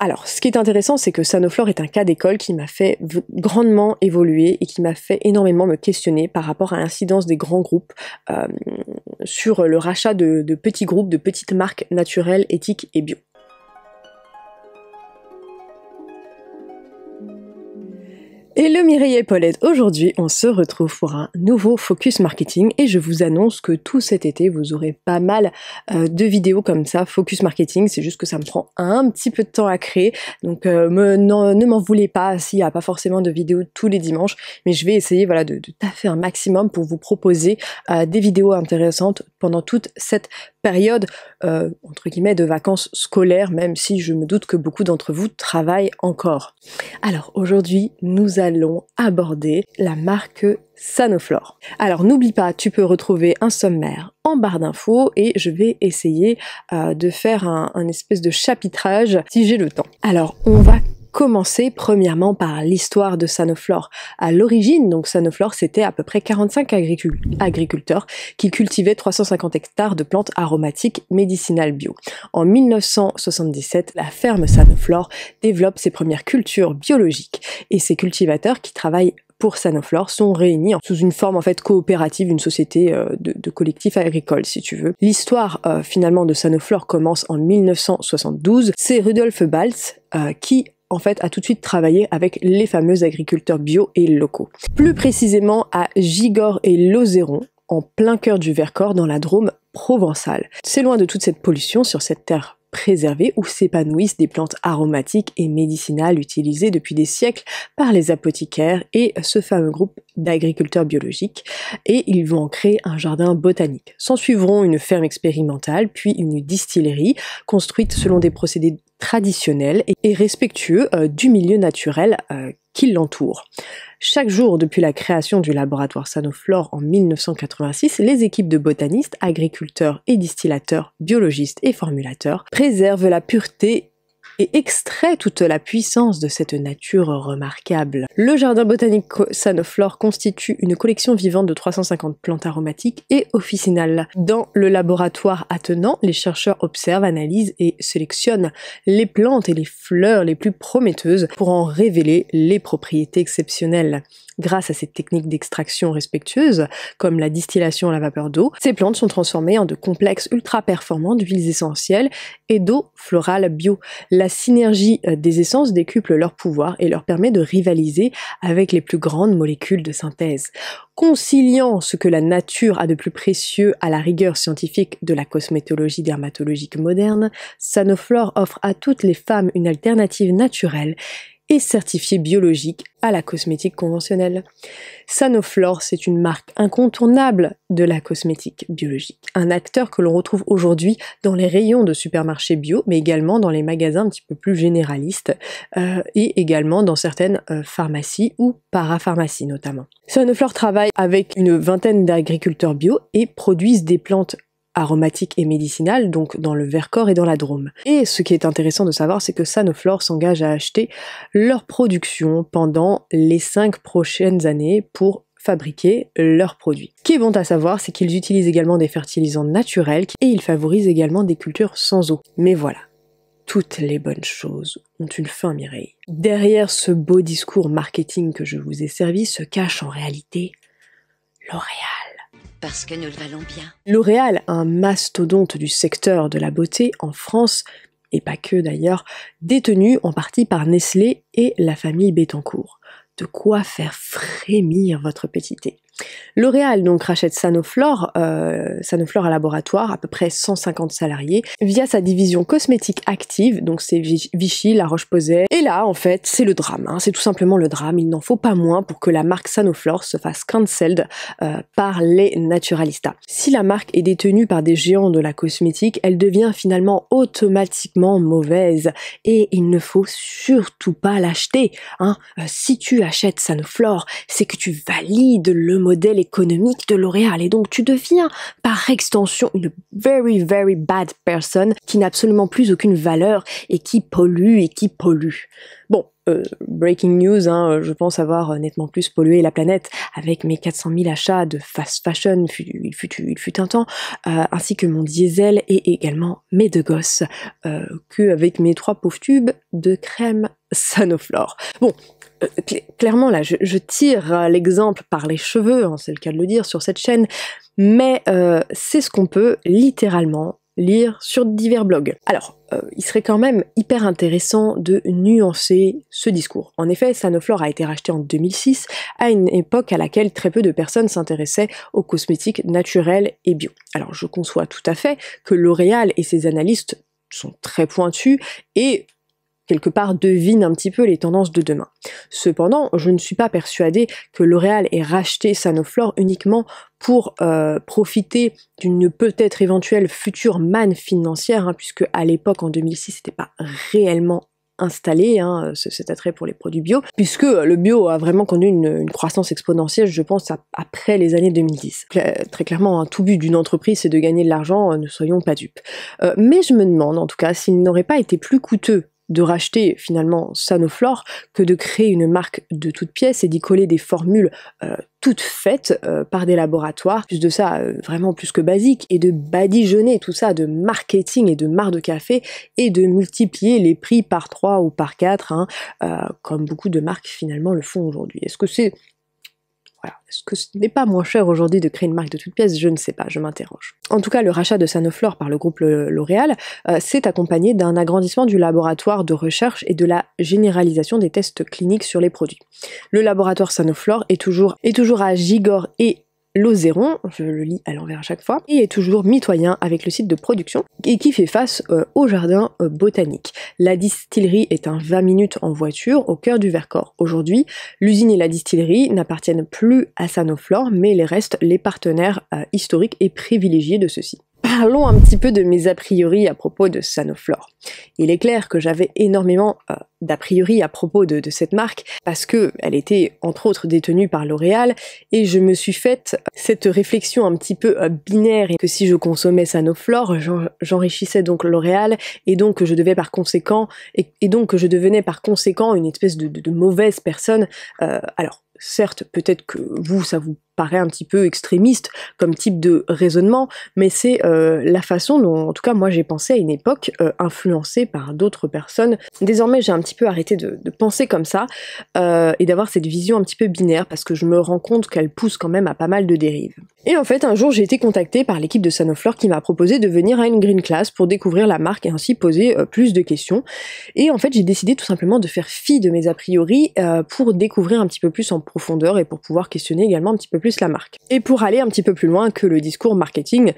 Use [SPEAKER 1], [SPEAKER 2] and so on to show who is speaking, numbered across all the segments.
[SPEAKER 1] Alors, ce qui est intéressant, c'est que Sanoflore est un cas d'école qui m'a fait grandement évoluer et qui m'a fait énormément me questionner par rapport à l'incidence des grands groupes sur le rachat de petits groupes, de petites marques naturelles, éthiques et bio. Hello Mireille et Paulette, aujourd'hui on se retrouve pour un nouveau Focus Marketing et je vous annonce que tout cet été vous aurez pas mal de vidéos comme ça, Focus Marketing, c'est juste que ça me prend un petit peu de temps à créer, donc ne m'en voulez pas s'il n'y a pas forcément de vidéos tous les dimanches, mais je vais essayer voilà, de taffer un maximum pour vous proposer des vidéos intéressantes pendant toute cette période entre guillemets de vacances scolaires, même si je me doute que beaucoup d'entre vous travaillent encore. Alors aujourd'hui nous allons aborder la marque Sanoflore. Alors n'oublie pas, tu peux retrouver un sommaire en barre d'infos et je vais essayer de faire un espèce de chapitrage si j'ai le temps. Alors on va commencer premièrement par l'histoire de Sanoflore. À l'origine, donc Sanoflore, c'était à peu près 45 agriculteurs qui cultivaient 350 hectares de plantes aromatiques médicinales bio. En 1977, la ferme Sanoflore développe ses premières cultures biologiques et ces cultivateurs qui travaillent pour Sanoflore sont réunis sous une forme en fait coopérative, une société de collectif agricole si tu veux. L'histoire finalement de Sanoflore commence en 1972. C'est Rudolf Balz qui en fait, a tout de suite travaillé avec les fameux agriculteurs bio et locaux. Plus précisément à Gigord et Lozéron, en plein cœur du Vercors, dans la Drôme provençale. C'est loin de toute cette pollution sur cette terre préservée où s'épanouissent des plantes aromatiques et médicinales utilisées depuis des siècles par les apothicaires et ce fameux groupe d'agriculteurs biologiques, et ils vont en créer un jardin botanique. S'en suivront une ferme expérimentale, puis une distillerie construite selon des procédés traditionnels et respectueux du milieu naturel qui l'entoure. Chaque jour depuis la création du laboratoire Sanoflore en 1986, les équipes de botanistes, agriculteurs et distillateurs, biologistes et formulateurs préservent la pureté et extrait toute la puissance de cette nature remarquable. Le jardin botanique Sanoflore constitue une collection vivante de 350 plantes aromatiques et officinales. Dans le laboratoire attenant, les chercheurs observent, analysent et sélectionnent les plantes et les fleurs les plus prometteuses pour en révéler les propriétés exceptionnelles. Grâce à ces techniques d'extraction respectueuses, comme la distillation à la vapeur d'eau, ces plantes sont transformées en de complexes ultra performants d'huiles essentielles et d'eau florale bio. La synergie des essences décuple leur pouvoir et leur permet de rivaliser avec les plus grandes molécules de synthèse. Conciliant ce que la nature a de plus précieux à la rigueur scientifique de la cosmétologie dermatologique moderne, Sanoflore offre à toutes les femmes une alternative naturelle et certifiée biologique à la cosmétique conventionnelle. Sanoflore, c'est une marque incontournable de la cosmétique biologique, un acteur que l'on retrouve aujourd'hui dans les rayons de supermarchés bio, mais également dans les magasins un petit peu plus généralistes et également dans certaines pharmacies ou parapharmacies notamment. Sanoflore travaille avec une vingtaine d'agriculteurs bio et produisent des plantes aromatiques et médicinales, donc dans le Vercors et dans la Drôme. Et ce qui est intéressant de savoir, c'est que Sanoflore s'engage à acheter leur production pendant les 5 prochaines années pour fabriquer leurs produits. Ce qui est bon à savoir, c'est qu'ils utilisent également des fertilisants naturels et ils favorisent également des cultures sans eau. Mais voilà, toutes les bonnes choses ont une fin, Mireille. Derrière ce beau discours marketing que je vous ai servi se cache en réalité L'Oréal.
[SPEAKER 2] Parce que nous le valons bien.
[SPEAKER 1] L'Oréal, un mastodonte du secteur de la beauté en France, et pas que d'ailleurs, détenu en partie par Nestlé et la famille Bettencourt. De quoi faire frémir votre petit thé. L'Oréal donc rachète Sanoflore, Sanoflore à laboratoire, à peu près 150 salariés, via sa division cosmétique active, donc c'est Vichy, La Roche-Posay. Et là, en fait, c'est le drame, hein, c'est tout simplement le drame. Il n'en faut pas moins pour que la marque Sanoflore se fasse cancelled par les naturalistas. Si la marque est détenue par des géants de la cosmétique, elle devient finalement automatiquement mauvaise. Et il ne faut surtout pas l'acheter. Hein. Si tu achètes Sanoflore, c'est que tu valides le modèle économique de L'Oréal et donc tu deviens par extension une very bad person qui n'a absolument plus aucune valeur et qui pollue. Bon, breaking news, hein, je pense avoir nettement plus pollué la planète avec mes 400 000 achats de fast fashion, il fut un temps, ainsi que mon diesel et également mes 2 gosses, qu'avec mes 3 pauvres tubes de crème Sanoflore. Bon, clairement là, je tire l'exemple par les cheveux, hein, c'est le cas de le dire sur cette chaîne, mais c'est ce qu'on peut littéralement lire sur divers blogs. Alors, il serait quand même hyper intéressant de nuancer ce discours. En effet, Sanoflore a été racheté en 2006, à une époque à laquelle très peu de personnes s'intéressaient aux cosmétiques naturels et bio. Alors, je conçois tout à fait que L'Oréal et ses analystes sont très pointus et quelque part devine un petit peu les tendances de demain. Cependant, je ne suis pas persuadée que L'Oréal ait racheté Sanoflore uniquement pour profiter d'une peut-être éventuelle future manne financière, hein, puisque à l'époque, en 2006, c'était pas réellement installé, hein, cet attrait pour les produits bio, puisque le bio a vraiment connu une croissance exponentielle, je pense, après les années 2010. Très clairement, un tout but d'une entreprise, c'est de gagner de l'argent, ne soyons pas dupes. Mais je me demande, en tout cas, s'il n'aurait pas été plus coûteux de racheter finalement Sanoflore que de créer une marque de toutes pièces et d'y coller des formules toutes faites par des laboratoires, plus de ça vraiment plus que basique, et de badigeonner tout ça de marketing et de marque de café et de multiplier les prix par 3 ou par 4, hein, comme beaucoup de marques finalement le font aujourd'hui. Est-ce que ce n'est pas moins cher aujourd'hui de créer une marque de toutes pièces? Je ne sais pas, je m'interroge. En tout cas, le rachat de Sanoflore par le groupe L'Oréal s'est accompagné d'un agrandissement du laboratoire de recherche et de la généralisation des tests cliniques sur les produits. Le laboratoire Sanoflore est toujours à Gigor et Lauzeron, je le lis à l'envers à chaque fois, et est toujours mitoyen avec le site de production et qui fait face au jardin botanique. La distillerie est à 20 minutes en voiture au cœur du Vercors. Aujourd'hui, l'usine et la distillerie n'appartiennent plus à Sanoflore, mais les restent les partenaires historiques et privilégiés de ceux-ci. Parlons un petit peu de mes a priori à propos de Sanoflore. Il est clair que j'avais énormément d'a priori à propos de cette marque parce que elle était entre autres détenue par L'Oréal et je me suis faite cette réflexion un petit peu binaire et que si je consommais Sanoflore, j'enrichissais donc L'Oréal et donc je devais par conséquent et donc que je devenais par conséquent une espèce de mauvaise personne. Alors certes, peut-être que ça vous paraît un petit peu extrémiste comme type de raisonnement, mais c'est la façon dont, en tout cas, moi j'ai pensé à une époque influencée par d'autres personnes. Désormais, j'ai un petit peu arrêté de penser comme ça et d'avoir cette vision un petit peu binaire parce que je me rends compte qu'elle pousse quand même à pas mal de dérives. Et en fait, un jour, j'ai été contactée par l'équipe de Sanoflore qui m'a proposé de venir à une green class pour découvrir la marque et ainsi poser plus de questions. Et en fait, j'ai décidé tout simplement de faire fi de mes a priori pour découvrir un petit peu plus en profondeur et pour pouvoir questionner également un petit peu plus la marque. Et pour aller un petit peu plus loin que le discours marketing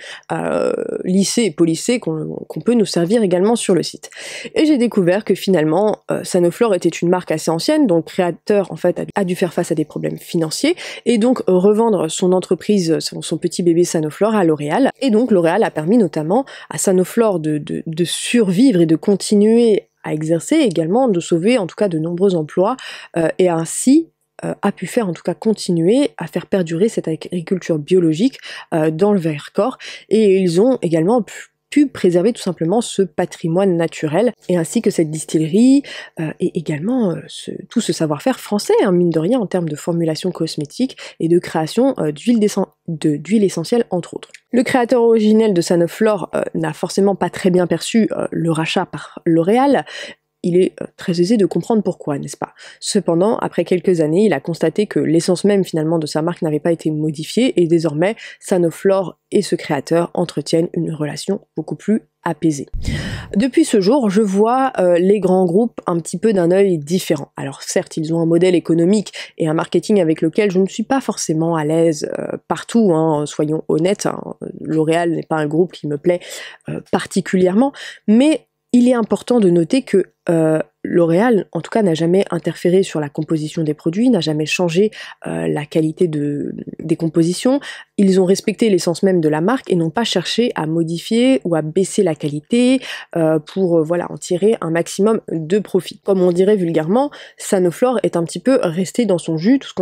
[SPEAKER 1] lissé et polissé qu'on peut nous servir également sur le site. Et j'ai découvert que finalement, Sanoflore était une marque assez ancienne, dont le créateur en fait a dû faire face à des problèmes financiers et donc revendre son entreprise, son petit bébé Sanoflore à L'Oréal. Et donc L'Oréal a permis notamment à Sanoflore de survivre et de continuer à exercer, également de sauver en tout cas de nombreux emplois et ainsi a pu faire en tout cas continuer à faire perdurer cette agriculture biologique dans le Vercors et ils ont également pu préserver tout simplement ce patrimoine naturel et ainsi que cette distillerie et également tout ce savoir-faire français, hein, mine de rien, en termes de formulation cosmétique et de création d'huile essentielle entre autres. Le créateur originel de Sanoflore n'a forcément pas très bien perçu le rachat par L'Oréal. Il est très aisé de comprendre pourquoi, n'est-ce pas? Cependant, après quelques années, il a constaté que l'essence même finalement de sa marque n'avait pas été modifiée et désormais, Sanoflore et ce créateur entretiennent une relation beaucoup plus apaisée. Depuis ce jour, je vois les grands groupes un petit peu d'un œil différent. Alors certes, ils ont un modèle économique et un marketing avec lequel je ne suis pas forcément à l'aise partout, hein, soyons honnêtes, hein. L'Oréal n'est pas un groupe qui me plaît particulièrement, mais il est important de noter que L'Oréal, en tout cas, n'a jamais interféré sur la composition des produits, n'a jamais changé la qualité des compositions, Ils ont respecté l'essence même de la marque et n'ont pas cherché à modifier ou à baisser la qualité pour voilà, en tirer un maximum de profit. Comme on dirait vulgairement, Sanoflore est un petit peu resté dans son jus, tout ce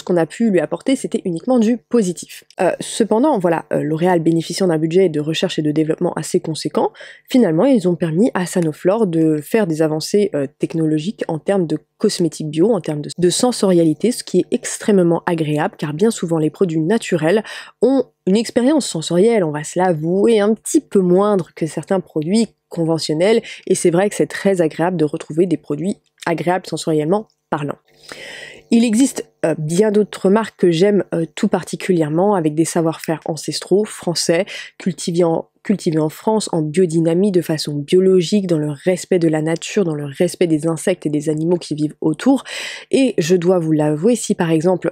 [SPEAKER 1] qu'on a pu lui apporter, c'était uniquement du positif. Cependant, voilà, L'Oréal bénéficiant d'un budget de recherche et de développement assez conséquent, finalement, ils ont permis à Sanoflore de faire des avancées technologiques en termes de cosmétiques bio, en termes de sensorialité, ce qui est extrêmement agréable, car bien souvent les produits naturels ont une expérience sensorielle, on va se l'avouer, un petit peu moindre que certains produits conventionnels, et c'est vrai que c'est très agréable de retrouver des produits agréables sensoriellement parlant. Il existe bien d'autres marques que j'aime tout particulièrement, avec des savoir-faire ancestraux, français, cultivés en France, en biodynamie, de façon biologique, dans le respect de la nature, dans le respect des insectes et des animaux qui vivent autour. Et je dois vous l'avouer, si par exemple,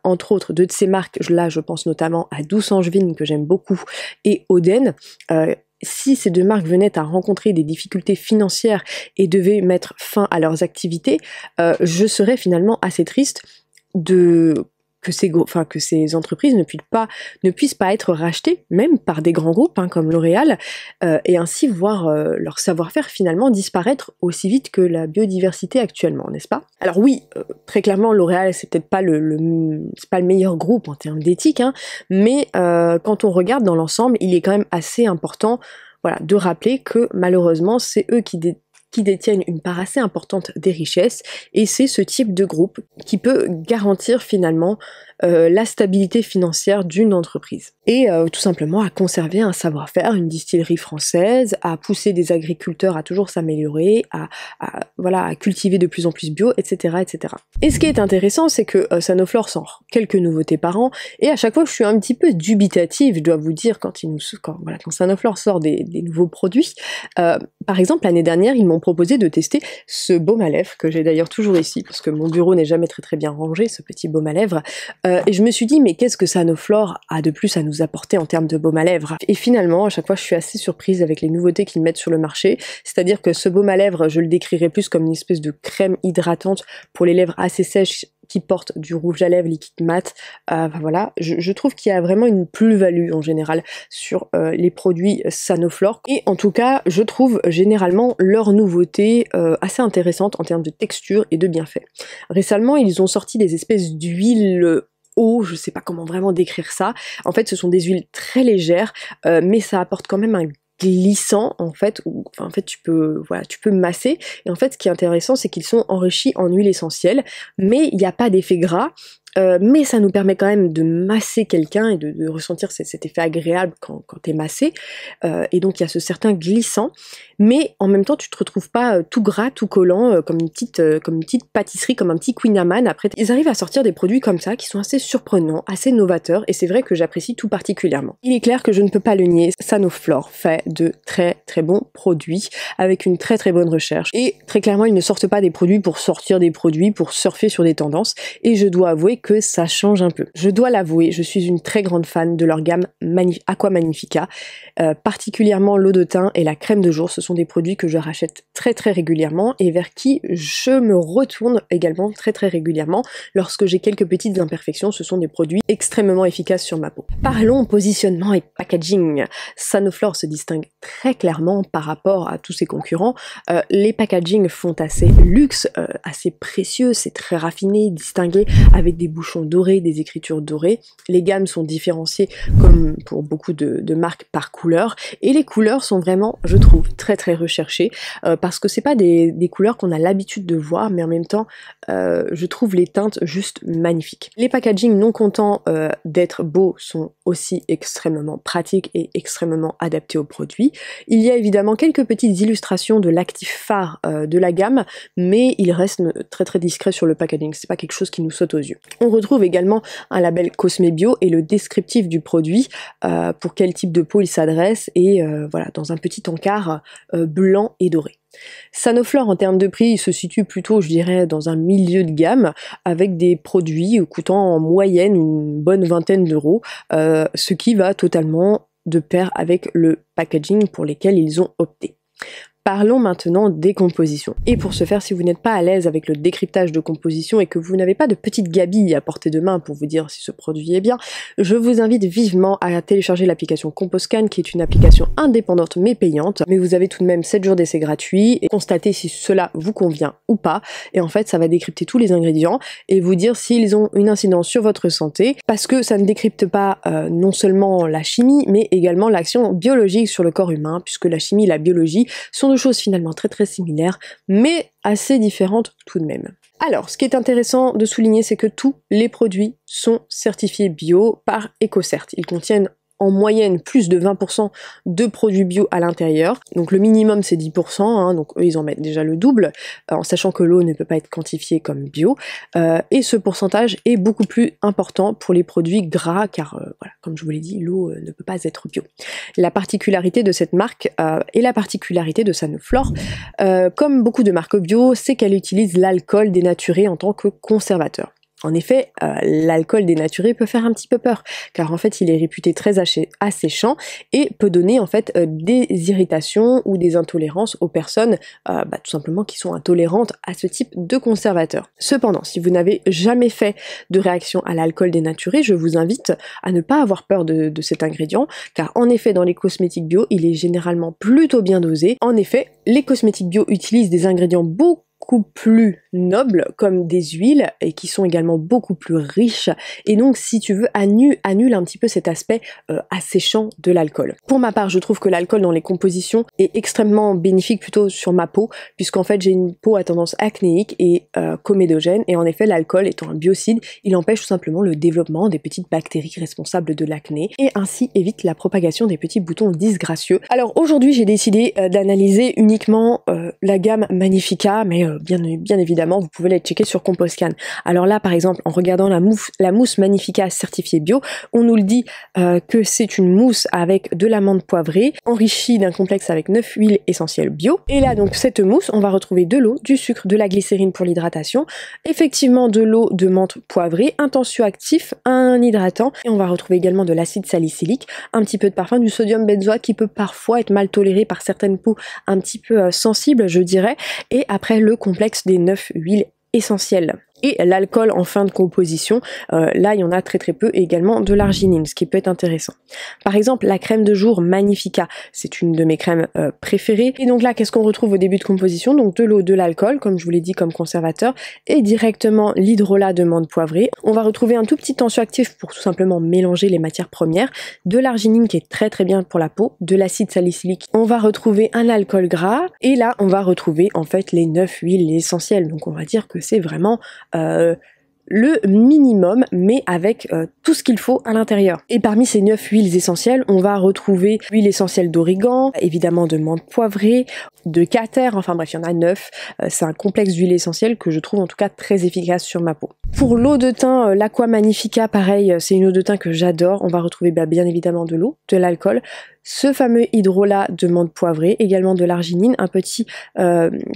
[SPEAKER 1] entre autres, deux de ces marques, là je pense notamment à Douce Angevine, que j'aime beaucoup, et Oden, si ces deux marques venaient à rencontrer des difficultés financières et devaient mettre fin à leurs activités, je serais finalement assez triste que ces entreprises ne puissent pas être rachetées, même par des grands groupes comme L'Oréal, et ainsi voir leur savoir-faire finalement disparaître aussi vite que la biodiversité actuellement, n'est-ce pas? Alors oui, très clairement, L'Oréal, c'est peut-être pas c'est pas le meilleur groupe en termes d'éthique, mais quand on regarde dans l'ensemble, il est quand même assez important, voilà, de rappeler que malheureusement, c'est eux qui détiennent une part assez importante des richesses, et c'est ce type de groupe qui peut garantir finalement la stabilité financière d'une entreprise. Et tout simplement à conserver un savoir-faire, une distillerie française, à pousser des agriculteurs à toujours s'améliorer, à cultiver de plus en plus bio, etc., etc. Et ce qui est intéressant, c'est que Sanoflore sort quelques nouveautés par an, et à chaque fois je suis un petit peu dubitative, je dois vous dire, quand Sanoflore sort des nouveaux produits. Par exemple, l'année dernière, ils m'ont proposé de tester ce baume à lèvres, que j'ai d'ailleurs toujours ici, parce que mon bureau n'est jamais très bien rangé, ce petit baume à lèvres. Et je me suis dit, mais qu'est-ce que Sanoflore a de plus à nous apporter en termes de baume à lèvres? Et finalement, à chaque fois, je suis assez surprise avec les nouveautés qu'ils mettent sur le marché. C'est-à-dire que ce baume à lèvres, je le décrirais plus comme une espèce de crème hydratante pour les lèvres assez sèches, qui porte du rouge à lèvres liquide mat. Voilà, je trouve qu'il y a vraiment une plus-value en général sur les produits Sanoflore. Et en tout cas, je trouve généralement leurs nouveautés assez intéressantes en termes de texture et de bienfait. Récemment, ils ont sorti des espèces d'huiles je sais pas comment vraiment décrire ça. En fait, ce sont des huiles très légères, mais ça apporte quand même un glissant en fait, tu peux masser, et en fait ce qui est intéressant, c'est qu'ils sont enrichis en huile essentielle, mais il n'y a pas d'effet gras. Mais ça nous permet quand même de masser quelqu'un et de ressentir cet effet agréable quand t'es massé, et donc il y a ce certain glissant, mais en même temps tu te retrouves pas tout gras, tout collant, comme une petite pâtisserie, comme un petit Queen Amman. Après, ils arrivent à sortir des produits comme ça qui sont assez surprenants, assez novateurs, et c'est vrai que j'apprécie tout particulièrement. Il est clair que je ne peux pas le nier, Sanoflore fait de très bons produits avec une très bonne recherche, et très clairement ils ne sortent pas des produits pour sortir des produits, pour surfer sur des tendances, et je dois avouer que ça change un peu. Je dois l'avouer, je suis une très grande fan de leur gamme Aqua Magnifica, particulièrement l'eau de teint et la crème de jour. Ce sont des produits que je rachète très régulièrement et vers qui je me retourne également très régulièrement lorsque j'ai quelques petites imperfections. Ce sont des produits extrêmement efficaces sur ma peau. Parlons positionnement et packaging. Sanoflore se distingue très clairement par rapport à tous ses concurrents. Les packaging font assez luxe, assez précieux, c'est très raffiné, distingué, avec des bouchons dorés, des écritures dorées. Les gammes sont différenciées comme pour beaucoup de marques par couleur, et les couleurs sont vraiment, je trouve, très recherchées, parce que c'est pas des couleurs qu'on a l'habitude de voir, mais en même temps je trouve les teintes juste magnifiques. Les packaging, non contents d'être beaux, sont aussi extrêmement pratiques et extrêmement adaptés aux produits. Il y a évidemment quelques petites illustrations de l'actif phare de la gamme, mais il reste très discret sur le packaging, c'est pas quelque chose qui nous saute aux yeux. On retrouve également un label Cosme Bio et le descriptif du produit, pour quel type de peau il s'adresse, et voilà, dans un petit encart blanc et doré. Sanoflore, en termes de prix, il se situe plutôt, je dirais, dans un milieu de gamme, avec des produits coûtant en moyenne une bonne vingtaine d'euros, ce qui va totalement de pair avec le packaging pour lesquels ils ont opté. Parlons maintenant des compositions. Et pour ce faire, si vous n'êtes pas à l'aise avec le décryptage de composition et que vous n'avez pas de petite gabille à portée de main pour vous dire si ce produit est bien, je vous invite vivement à télécharger l'application Composcan, qui est une application indépendante mais payante. Mais vous avez tout de même 7 jours d'essai gratuit et constater si cela vous convient ou pas. Et en fait, ça va décrypter tous les ingrédients et vous dire s'ils ont une incidence sur votre santé, parce que ça ne décrypte pas non seulement la chimie, mais également l'action biologique sur le corps humain, puisque la chimie et la biologie sont deux choses finalement très similaires, mais assez différentes tout de même. Alors, ce qui est intéressant de souligner, c'est que tous les produits sont certifiés bio par EcoCert. Ils contiennent en moyenne plus de 20% de produits bio à l'intérieur. Donc le minimum c'est 10%, hein, donc eux ils en mettent déjà le double, en sachant que l'eau ne peut pas être quantifiée comme bio. Et ce pourcentage est beaucoup plus important pour les produits gras, car voilà, comme je vous l'ai dit, l'eau ne peut pas être bio. La particularité de cette marque et la particularité de Sanoflore, comme beaucoup de marques bio, c'est qu'elle utilise l'alcool dénaturé en tant que conservateur. En effet, l'alcool dénaturé peut faire un petit peu peur, car en fait il est réputé très asséchant et peut donner en fait des irritations ou des intolérances aux personnes tout simplement qui sont intolérantes à ce type de conservateur. Cependant, si vous n'avez jamais fait de réaction à l'alcool dénaturé, je vous invite à ne pas avoir peur de cet ingrédient, car en effet dans les cosmétiques bio, il est généralement plutôt bien dosé. En effet, les cosmétiques bio utilisent des ingrédients beaucoup plus nobles comme des huiles et qui sont également beaucoup plus riches, et donc si tu veux annule un petit peu cet aspect asséchant de l'alcool. Pour ma part, je trouve que l'alcool dans les compositions est extrêmement bénéfique plutôt sur ma peau, puisqu'en fait j'ai une peau à tendance acnéique et comédogène, et en effet l'alcool étant un biocide, il empêche tout simplement le développement des petites bactéries responsables de l'acné et ainsi évite la propagation des petits boutons disgracieux. Alors aujourd'hui j'ai décidé d'analyser uniquement la gamme Magnifica, mais bien évidemment vous pouvez les checker sur Composcan. Alors là par exemple en regardant la mousse Magnifica certifiée bio, on nous le dit que c'est une mousse avec de l'amande poivrée enrichie d'un complexe avec 9 huiles essentielles bio. Et là donc cette mousse, on va retrouver de l'eau, du sucre, de la glycérine pour l'hydratation, effectivement de l'eau de menthe poivrée, un tensioactif, un hydratant, et on va retrouver également de l'acide salicylique, un petit peu de parfum, du sodium benzoate qui peut parfois être mal toléré par certaines peaux un petit peu sensibles je dirais, et après le complexe des 9 huiles essentielles. Et l'alcool en fin de composition, là il y en a très peu, et également de l'arginine, ce qui peut être intéressant. Par exemple la crème de jour Magnifica, c'est une de mes crèmes préférées, et donc là qu'est-ce qu'on retrouve au début de composition? Donc de l'eau, de l'alcool, comme je vous l'ai dit comme conservateur, et directement l'hydrolat de menthe poivrée. On va retrouver un tout petit tensioactif pour tout simplement mélanger les matières premières, de l'arginine qui est très bien pour la peau, de l'acide salicylique, on va retrouver un alcool gras, et là on va retrouver en fait les 9 huiles essentielles, donc on va dire que c'est vraiment le minimum, mais avec tout ce qu'il faut à l'intérieur. Et parmi ces 9 huiles essentielles, on va retrouver l'huile essentielle d'origan, évidemment de menthe poivrée, de cather, enfin bref, il y en a 9. C'est un complexe d'huiles essentielles que je trouve en tout cas très efficace sur ma peau. Pour l'eau de teint, l'Aqua Magnifica, pareil, c'est une eau de teint que j'adore. On va retrouver bien évidemment de l'eau, de l'alcool, ce fameux hydrolat de menthe poivrée, également de l'arginine, un petit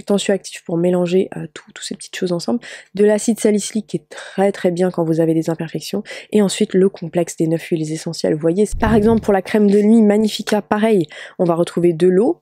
[SPEAKER 1] tensioactif pour mélanger toutes ces petites choses ensemble, de l'acide salicylique qui est très bien quand vous avez des imperfections, et ensuite le complexe des 9 huiles essentielles. Vous voyez, par exemple pour la crème de nuit Magnifica, pareil, on va retrouver de l'eau,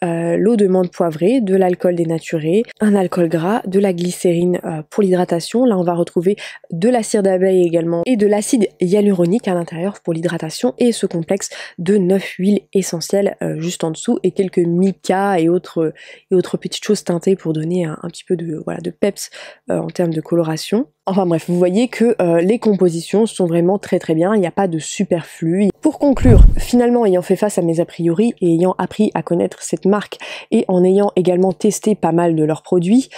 [SPEAKER 1] l'eau de menthe poivrée, de l'alcool dénaturé, un alcool gras, de la glycérine pour l'hydratation. Là on va retrouver de la cire d'abeille également et de l'acide hyaluronique à l'intérieur pour l'hydratation, et ce complexe de 9 huiles essentielles juste en dessous, et quelques mica et autres petites choses teintées pour donner un petit peu de peps en termes de coloration. Enfin bref, vous voyez que les compositions sont vraiment très bien, il n'y a pas de superflu. Pour conclure, finalement ayant fait face à mes a priori et ayant appris à connaître cette marque, et en ayant également testé pas mal de leurs produits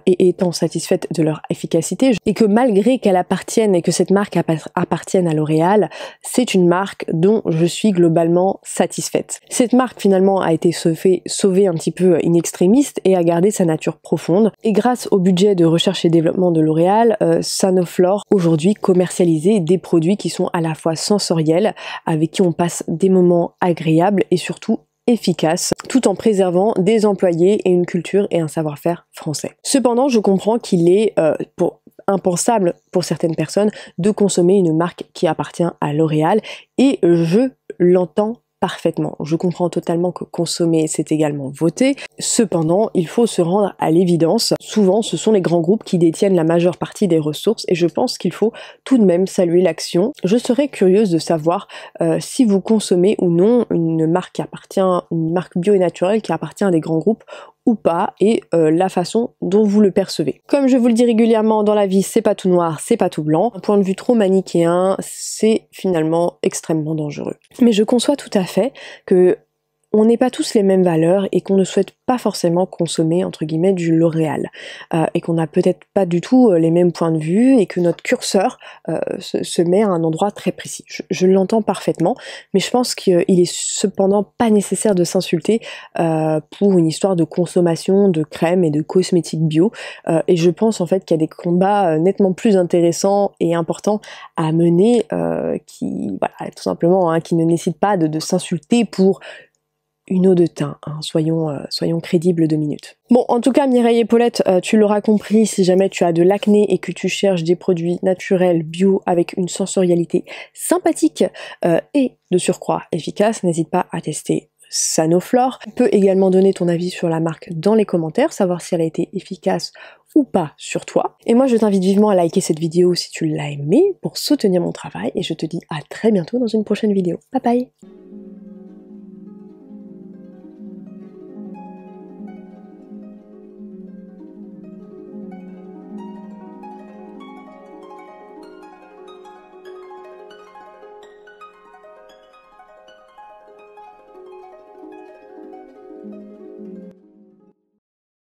[SPEAKER 1] et étant satisfaite de leur efficacité, et que malgré qu'elle appartienne et que cette marque appartienne à L'Oréal, c'est une marque dont je suis globalement satisfaite. Cette marque finalement a été sauvée un petit peu in extremis et a gardé sa nature profonde, et grâce au budget de recherche et développement de L'Oréal, Sanoflore aujourd'hui commercialiser des produits qui sont à la fois sensoriels, avec qui on passe des moments agréables et surtout efficaces, tout en préservant des employés et une culture et un savoir-faire français. Cependant, je comprends qu'il est impensable pour certaines personnes de consommer une marque qui appartient à L'Oréal, et je l'entends parfaitement. Je comprends totalement que consommer, c'est également voter. Cependant, il faut se rendre à l'évidence. Souvent, ce sont les grands groupes qui détiennent la majeure partie des ressources et je pense qu'il faut tout de même saluer l'action. Je serais curieuse de savoir si vous consommez ou non une marque bio et naturelle qui appartient à des grands groupes ou pas, et la façon dont vous le percevez. Comme je vous le dis régulièrement dans la vie, c'est pas tout noir, c'est pas tout blanc. Un point de vue trop manichéen, c'est finalement extrêmement dangereux. Mais je conçois tout à fait que on n'est pas tous les mêmes valeurs et qu'on ne souhaite pas forcément consommer entre guillemets du L'Oréal et qu'on n'a peut-être pas du tout les mêmes points de vue et que notre curseur se met à un endroit très précis. Je l'entends parfaitement, mais je pense qu'il est cependant pas nécessaire de s'insulter pour une histoire de consommation de crèmes et de cosmétiques bio et je pense en fait qu'il y a des combats nettement plus intéressants et importants à mener qui, voilà, tout simplement, qui ne nécessitent pas de s'insulter pour une eau de teint, soyons crédibles 2 minutes. Bon, en tout cas, Mireille et Paulette, tu l'auras compris, si jamais tu as de l'acné et que tu cherches des produits naturels, bio, avec une sensorialité sympathique et de surcroît efficace, n'hésite pas à tester Sanoflore. Tu peux également donner ton avis sur la marque dans les commentaires, savoir si elle a été efficace ou pas sur toi. Et moi, je t'invite vivement à liker cette vidéo si tu l'as aimée pour soutenir mon travail et je te dis à très bientôt dans une prochaine vidéo. Bye bye!